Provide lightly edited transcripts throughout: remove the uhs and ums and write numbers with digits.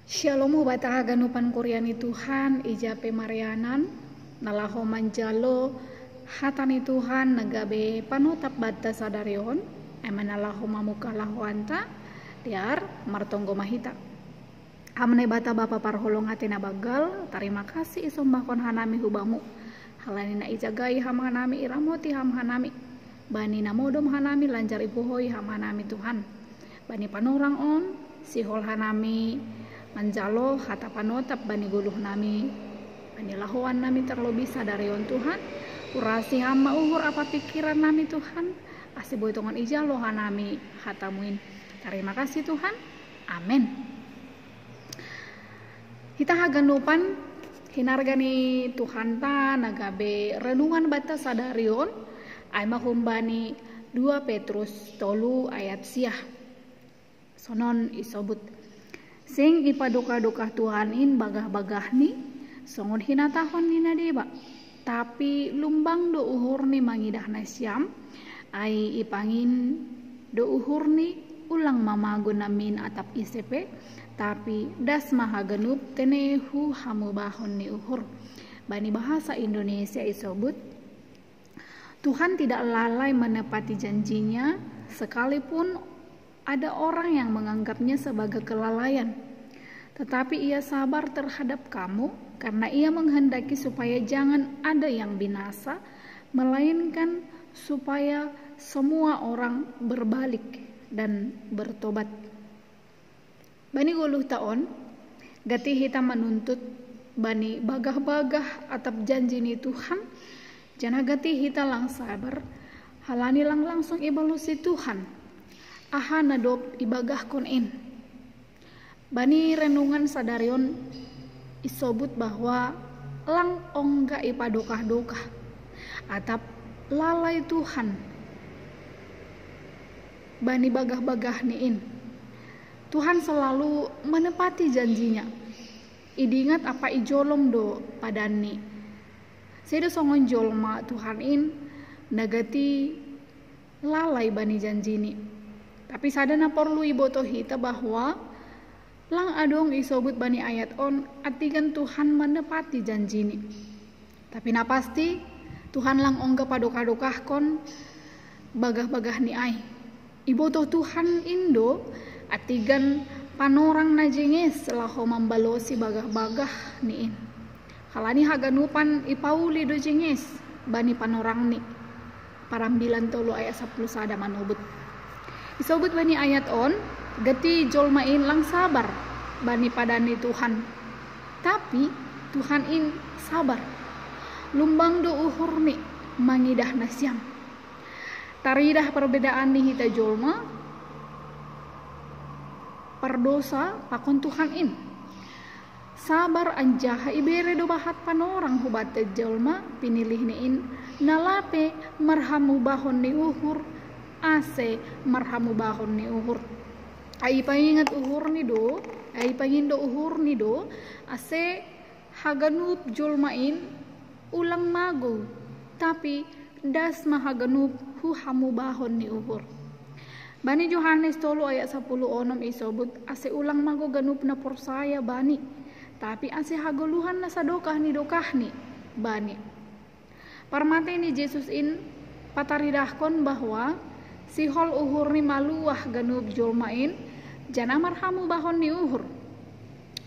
Shalom bata ganupan Koreani Tuhan ijape Marianan nalaho manjalo hatani Tuhan nagabe panotap bata sadarion emanalaho mamuka lahoanta diar martonggo mahita amne bata bapa parholong atina bagal terima kasih isombakon hanami hubamu halanina ijagai ham hanami iramoti ham hanami bani namodom hanami lancar ipuhoi ham hanami Tuhan bani panorang on sihol hanami manjalo hata panotap bani guluh nami bani lahuan nami terlebih sadarion Tuhan urasi hama uhur apa pikiran nami Tuhan asi boitongan ijalo hanami hatamuin terima kasih Tuhan amin. Kita haganupan hinargani Tuhan ta nagabe renungan bata sadarion ay mahumbani 2 Petrus 3 ayat siah sonon isobut sing ipaduka-duka Tuhanin bagah-bagah ni songon hinatahon ni nadeba tapi lumbang do uhur ni mangidah nasyam ay ipangin do uhur ni ulang mamago namin atap isepe tapi das mahagenup tenehu hamubahon ni uhur bani bahasa Indonesia isobut Tuhan tidak lalai menepati janjinya sekalipun ada orang yang menganggapnya sebagai kelalaian, tetapi ia sabar terhadap kamu karena ia menghendaki supaya jangan ada yang binasa, melainkan supaya semua orang berbalik dan bertobat. Bani guluh taon, gati hita menuntut bani bagah-bagah atap janji ni Tuhan, jana gati hita lang sabar, halani lang langsung ibalusi Tuhan. Aha nadop ibagah konin bani renungan sadarion isobut bahwa lang ongga ipadokah-dokah atap lalai Tuhan bani bagah-bagah niin Tuhan selalu menepati janjinya idingat apa ijolom do padani sedo songon jolma Tuhan in nagati lalai bani janjini tapi sadana perlu iboto hita bahwa lang adong isobut bani ayat on atigan Tuhan menepati janjini. Tapi na pasti Tuhan lang ongga padokah-dokah kon bagah-bagah ni ay. Iboto Tuhan indo atigan panorang na jengis laho membalosi bagah-bagah niin. Halani haganupan ipauli do jengis bani panorang ni. Parambilan tolo ayat 10 sada manobut. Isobut bani ayat on gati jolmain lang sabar bani padani Tuhan tapi Tuhan in sabar lumbang do uhur ni mangidah nasyam taridah perbedaan ni hita jolma perdosa pakon Tuhan in sabar anjaha ibere do bahat panorang hubate jolma pinilih ni in nalape marhamu bahon ni uhur ase marhamu bahon ni uhur ay pangingat uhur ni do ay pangindo uhur ni do ase haganup jolmain ulang mago tapi das mahaganup hu hamu bahon ni uhur bani Yohanes 3 ayat 10 onom isobut ase ulang mago ganup na porsaya bani tapi ase hagoluhan na sadokah ni bani parmate ni Jesus in pataridahkon bahwa sihol uhur ni maluah ganup jolmain jana marhamu bahon ni uhur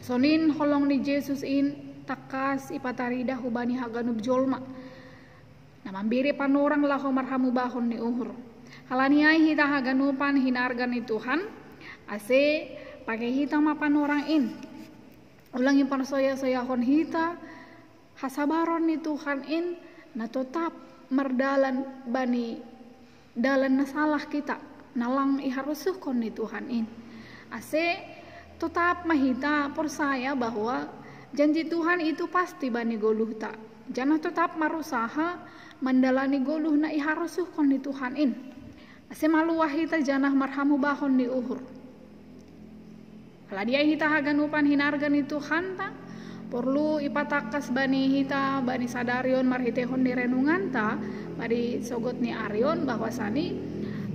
sonin holong ni Jesus in takas ipataridah hubani haganup jolma namambiri panorang laho marhamu bahon ni uhur halaniai hita haganupan hinargan ni Tuhan ase pakai hita mapanorang in ulangi parsoya-soyahon hita hasabaron ni Tuhan in na tetap merdalan bani dalan na salah kita nalang iharusuh kon ni Tuhan in ase tetap mahita persaya bahwa janji Tuhan itu pasti bani goluh ta jangan tetap marusaha mendalani goluh na iharusuh kon ni Tuhan in ase maluah hita janah marhamu bahon ni uhur kalau dia hita haganupan hinargan ni Tuhan ta perlu ipatakas bani hita bani sadarion marhitehon di renungan ta bari sogot ni Arion bahwasani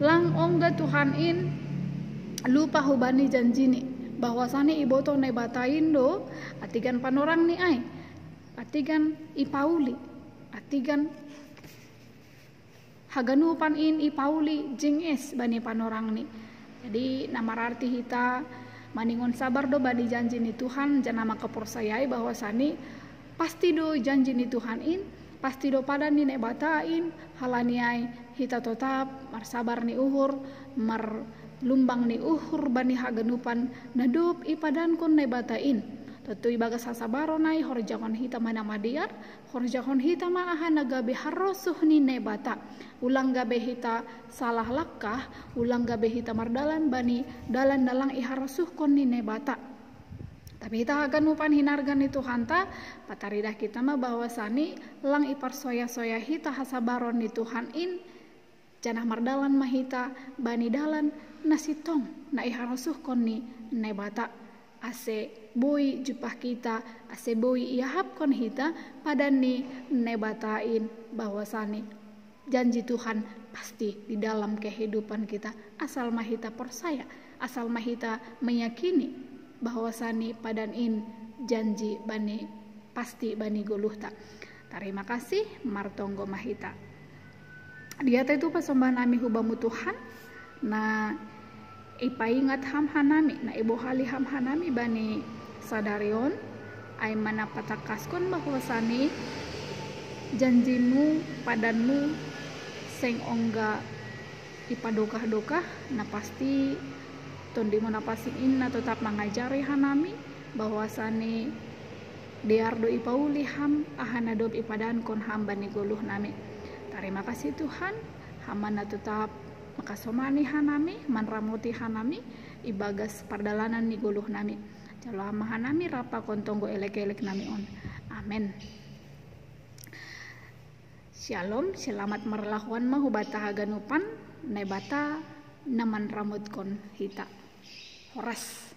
lang ongga Tuhan in lupa hubani janjini bahwasane iboto ne batain do atigan panorang ni ai, atigan ipauli, atigan haganupan in ipauli jinges bani panorang ni. Jadi namararti hita maningon sabar do bani janji ni Tuhan, janama kepersayai bahwasane pasti do janji ni Tuhan in, pasti do padan ni nek batain halaniai hita tetap marsabar ni uhur, mar lumbang ni uhur bani haganupan nadup ipadan kon nek batain. Tentu ibagas hasabaro nai horjakon hita mana madiar, horjakon hita maahan nagabe harosuh ni nebata. Ulang gabe hita salah lakah, ulang gabe hita mardalan bani dalan dalang iharosuh kon ni nebata. Tapi hita akan upan hinargan itu hanta, pataridah kita mah bahwasani lang ipar soya-soya hita hasabaron ni Tuhan in, janah mardalan mah hita bani dalan nasitong na iharosuh kon ni nebata. Ase boi jupah kita, ase boi iahap kon hita padan ni nebatain bahwasani janji Tuhan pasti di dalam kehidupan kita, asal mah hita percaya, asal mah hita meyakini bahwasani padan in janji bani pasti bani guluhta. Terima kasih martonggo mahita. Dia itu persembahan nami hubamu Tuhan. Nah ipaingat ham hanami, na ibu hali ham hanami bani sadarion ay manapatakaskon bahwasani janjimu padanmu seng ongga ipadokah-dokah na pasti tondimo na pasiin na tetap mengajari hanami bahwasani diardo ipauli ham ahana dob ipadan kon ham bani guluh nami. Terima kasih Tuhan, hamana tetap makasomani hanami, manramuti hanami, ibagas pardalanan ni guluh nami. Jalo hama hanami rapa kontonggo elek-elek nami on. Amin. Shalom, selamat merlahuan mahubata haganupan, nebata naman ramut kon hita. Horas.